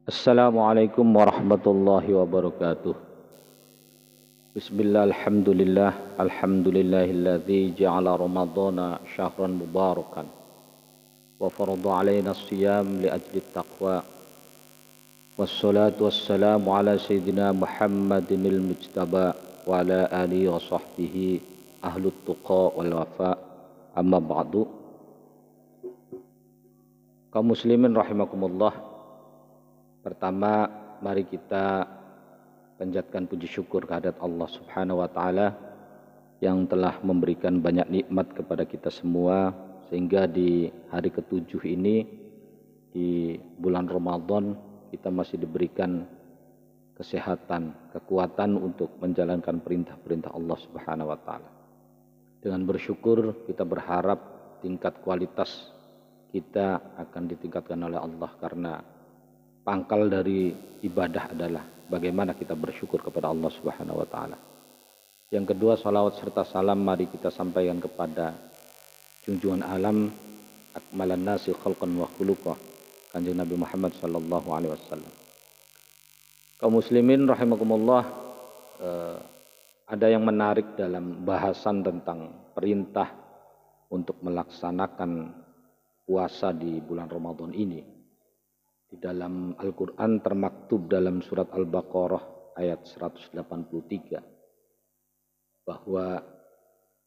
Assalamualaikum warahmatullahi wabarakatuh. Bismillah, alhamdulillahilladzi ja'ala ramadhana syahran mubarakan wa farada alaina as-siyam li ajli taqwa wassalatu wassalamu ala sayyidina Muhammadinil mujtaba wa ala alihi wa sahbihi ahlut tuqa wal wafa, amma ba'du. Kaum muslimin rahimakumullah, pertama, mari kita panjatkan puji syukur kehadirat Allah Subhanahu wa taala yang telah memberikan banyak nikmat kepada kita semua, sehingga di hari ketujuh ini di bulan Ramadan kita masih diberikan kesehatan, kekuatan untuk menjalankan perintah-perintah Allah Subhanahu wa taala. Dengan bersyukur kita berharap tingkat kualitas kita akan ditingkatkan oleh Allah, karena pangkal dari ibadah adalah bagaimana kita bersyukur kepada Allah Subhanahu wa taala. Yang kedua, salawat serta salam mari kita sampaikan kepada junjungan alam akmalan nasi khalqan wa khuluqah, Kanjeng Nabi Muhammad sallallahu alaihi wasallam. Kaum muslimin rahimakumullah, ada yang menarik dalam bahasan tentang perintah untuk melaksanakan puasa di bulan Ramadan ini. Di dalam Al-Quran termaktub dalam surat Al-Baqarah ayat 183 bahwa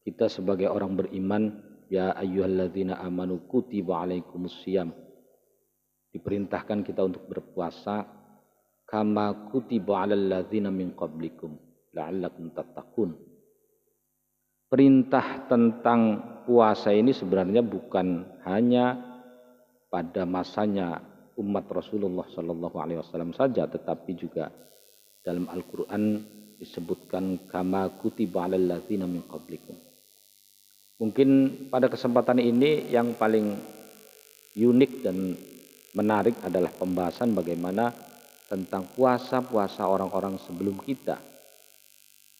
kita sebagai orang beriman, ya ayyuhalladzina amanu kutiba alaikumussyiyam, diperintahkan kita untuk berpuasa kama kutiba alal ladzina min qablikum la'allakum tattaqun. Perintah tentang puasa ini sebenarnya bukan hanya pada masanya umat Rasulullah Sallallahu Alaihi Wasallam saja, tetapi juga dalam Al-Quran disebutkan kama kutiba alal ladzina min qablikum. Mungkin pada kesempatan ini yang paling unik dan menarik adalah pembahasan bagaimana tentang puasa-puasa orang-orang sebelum kita.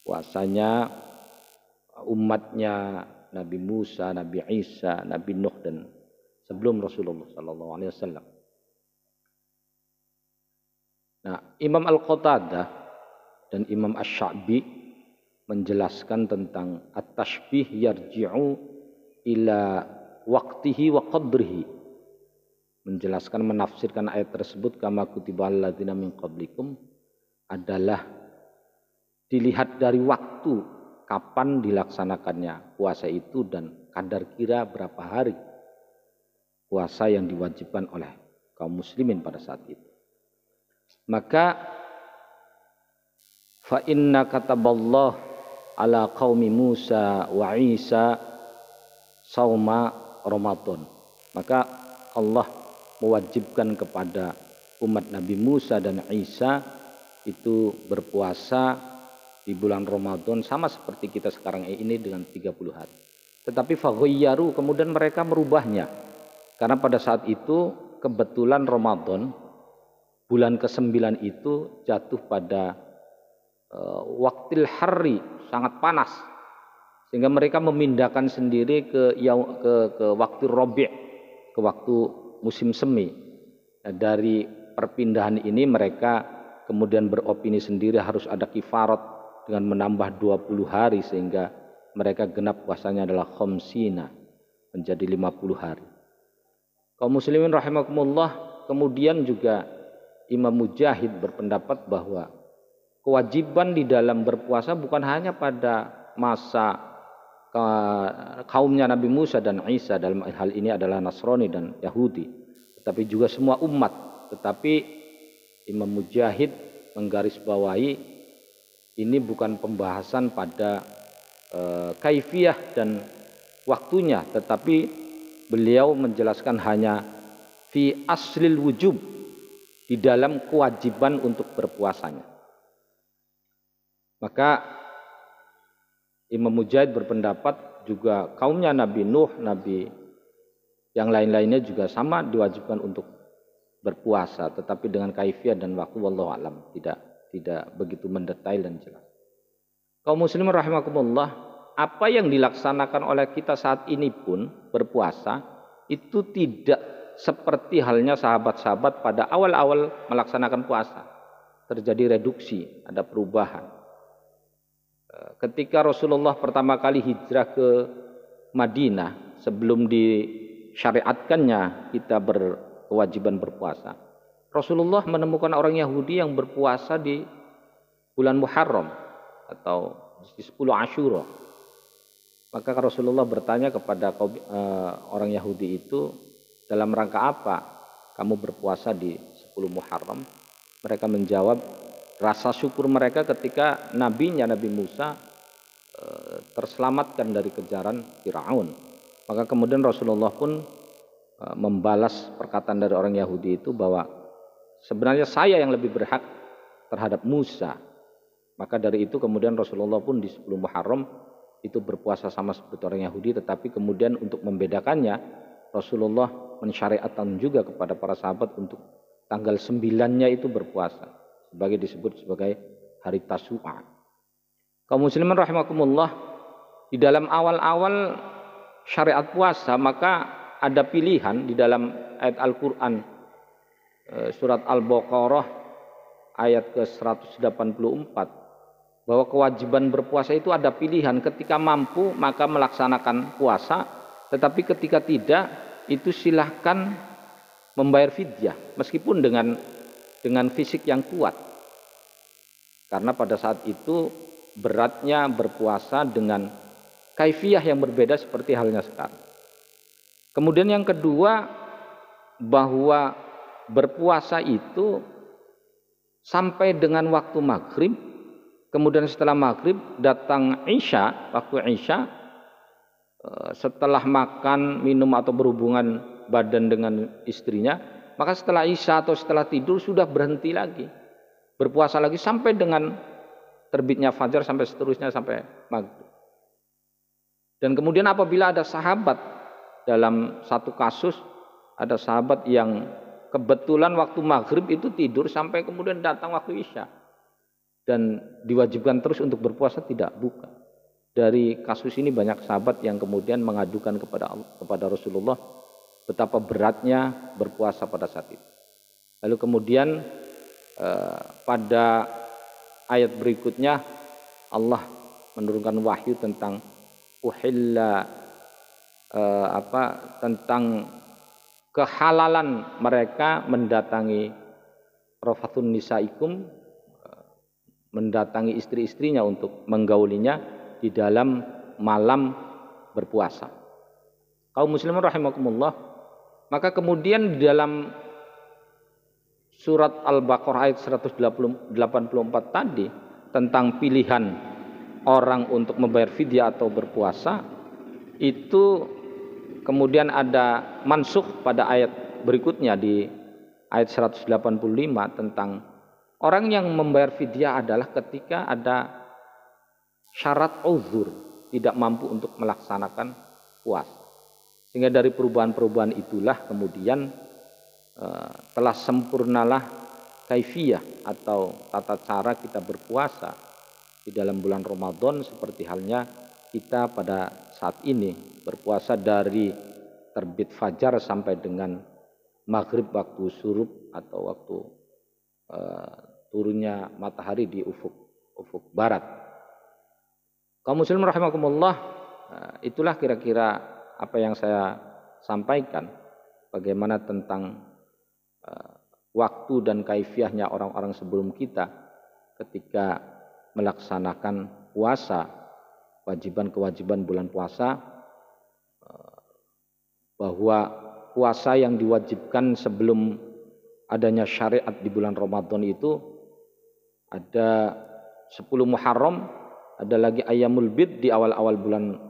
Puasanya umatnya Nabi Musa, Nabi Isa, Nabi Nuh, dan sebelum Rasulullah Sallallahu Alaihi Wasallam. Nah, Imam Al-Qatadah dan Imam Asy-Sya'bi menjelaskan tentang at-tashbih yarji'u ila waqtihi wa qadrihi. Menjelaskan, menafsirkan ayat tersebut kama kutiba alal ladzina min qablikum adalah dilihat dari waktu kapan dilaksanakannya puasa itu dan kadar kira berapa hari puasa yang diwajibkan oleh kaum muslimin pada saat itu. Maka fa inna kataballah ala qaumi Musa wa Isa sauma Ramadan. Maka Allah mewajibkan kepada umat Nabi Musa dan Isa itu berpuasa di bulan Ramadan sama seperti kita sekarang ini dengan 30 hari. Tetapi faghayyaru, kemudian mereka merubahnya. Karena pada saat itu kebetulan Ramadan bulan ke-9 itu jatuh pada waktil hari, sangat panas, sehingga mereka memindahkan sendiri ke waktu Rabi', ke waktu musim semi. Nah, dari perpindahan ini mereka kemudian beropini sendiri harus ada kifarat dengan menambah 20 hari, sehingga mereka genap puasanya adalah khamsina, menjadi 50 hari. Kaum muslimin rahimakumullah, kemudian juga Imam Mujahid berpendapat bahwa kewajiban di dalam berpuasa bukan hanya pada masa kaumnya Nabi Musa dan Isa, dalam hal ini adalah Nasrani dan Yahudi, tetapi juga semua umat. Tetapi Imam Mujahid menggarisbawahi ini bukan pembahasan pada kaifiyah dan waktunya, tetapi beliau menjelaskan hanya fi aslil wujub, di dalam kewajiban untuk berpuasanya. Maka Imam Mujahid berpendapat juga kaumnya Nabi Nuh, Nabi yang lain-lainnya juga sama diwajibkan untuk berpuasa, tetapi dengan kaifiyah dan waktu wallahu alam, tidak begitu mendetail dan jelas. Kaum muslimin rahimakumullah, apa yang dilaksanakan oleh kita saat ini pun berpuasa itu tidak seperti halnya sahabat-sahabat pada awal-awal melaksanakan puasa. Terjadi reduksi, ada perubahan. Ketika Rasulullah pertama kali hijrah ke Madinah, sebelum disyariatkannya kita berkewajiban berpuasa, Rasulullah menemukan orang Yahudi yang berpuasa di bulan Muharram atau di 10 Asyura. Maka Rasulullah bertanya kepada orang Yahudi itu, dalam rangka apa kamu berpuasa di 10 Muharram? Mereka menjawab, rasa syukur mereka ketika nabinya Nabi Musa terselamatkan dari kejaran Firaun. Maka kemudian Rasulullah pun membalas perkataan dari orang Yahudi itu bahwa sebenarnya saya yang lebih berhak terhadap Musa. Maka dari itu kemudian Rasulullah pun di 10 Muharram itu berpuasa sama seperti orang Yahudi, tetapi kemudian untuk membedakannya Rasulullah mensyariatkan juga kepada para sahabat untuk tanggal 9-nya itu berpuasa, disebut sebagai hari Tasu'a. Kaum muslimin rahimakumullah, di dalam awal-awal syariat puasa maka ada pilihan di dalam ayat Al-Qur'an surat Al-Baqarah ayat ke-184 bahwa kewajiban berpuasa itu ada pilihan, ketika mampu maka melaksanakan puasa, tetapi ketika tidak itu silahkan membayar fidyah meskipun dengan fisik yang kuat, karena pada saat itu beratnya berpuasa dengan kaifiyah yang berbeda seperti halnya sekarang. Kemudian yang kedua, bahwa berpuasa itu sampai dengan waktu maghrib, kemudian setelah maghrib datang Isya, waktu Isya, setelah makan, minum atau berhubungan badan dengan istrinya, maka setelah Isya atau setelah tidur sudah berhenti lagi, berpuasa lagi sampai dengan terbitnya fajar, sampai seterusnya sampai maghrib. Dan kemudian apabila ada sahabat, dalam satu kasus ada sahabat yang kebetulan waktu maghrib itu tidur sampai kemudian datang waktu Isya, dan diwajibkan terus untuk berpuasa, tidak, bukan. Dari kasus ini banyak sahabat yang kemudian mengadukan kepada Rasulullah betapa beratnya berpuasa pada saat itu. Lalu kemudian pada ayat berikutnya Allah menurunkan wahyu tentang tentang kehalalan mereka mendatangi rafatun nisaikum, mendatangi istri-istrinya untuk menggaulinya di dalam malam berpuasa. Kaum muslimin rahimakumullah, maka kemudian di dalam surat Al-Baqarah ayat 184 tadi tentang pilihan orang untuk membayar fidyah atau berpuasa, itu kemudian ada mansukh pada ayat berikutnya di ayat 185 tentang orang yang membayar fidyah adalah ketika ada syarat uzur, tidak mampu untuk melaksanakan puasa. Sehingga dari perubahan-perubahan itulah kemudian telah sempurnalah kaifiyah atau tata cara kita berpuasa di dalam bulan Ramadan, seperti halnya kita pada saat ini berpuasa dari terbit fajar sampai dengan maghrib waktu syuruk atau waktu turunnya matahari di ufuk barat. Kaum muslimin rahimakumullah, itulah kira-kira apa yang saya sampaikan, bagaimana tentang waktu dan kaifiyahnya orang-orang sebelum kita ketika melaksanakan puasa, kewajiban bulan puasa, bahwa puasa yang diwajibkan sebelum adanya syariat di bulan Ramadan itu ada 10 Muharram, ada lagi Ayyamul Bid di awal-awal bulan,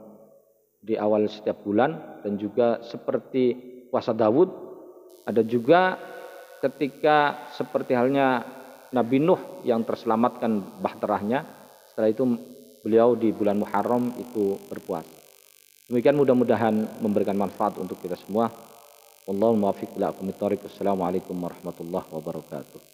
di awal setiap bulan, dan juga seperti puasa Daud, ada juga ketika seperti halnya Nabi Nuh yang terselamatkan bahterahnya, setelah itu beliau di bulan Muharram itu berpuasa. Demikian, mudah-mudahan memberikan manfaat untuk kita semua. Wallahul muwaffiq ila aqwamit thoriq. Wassalamualaikum warahmatullahi wabarakatuh.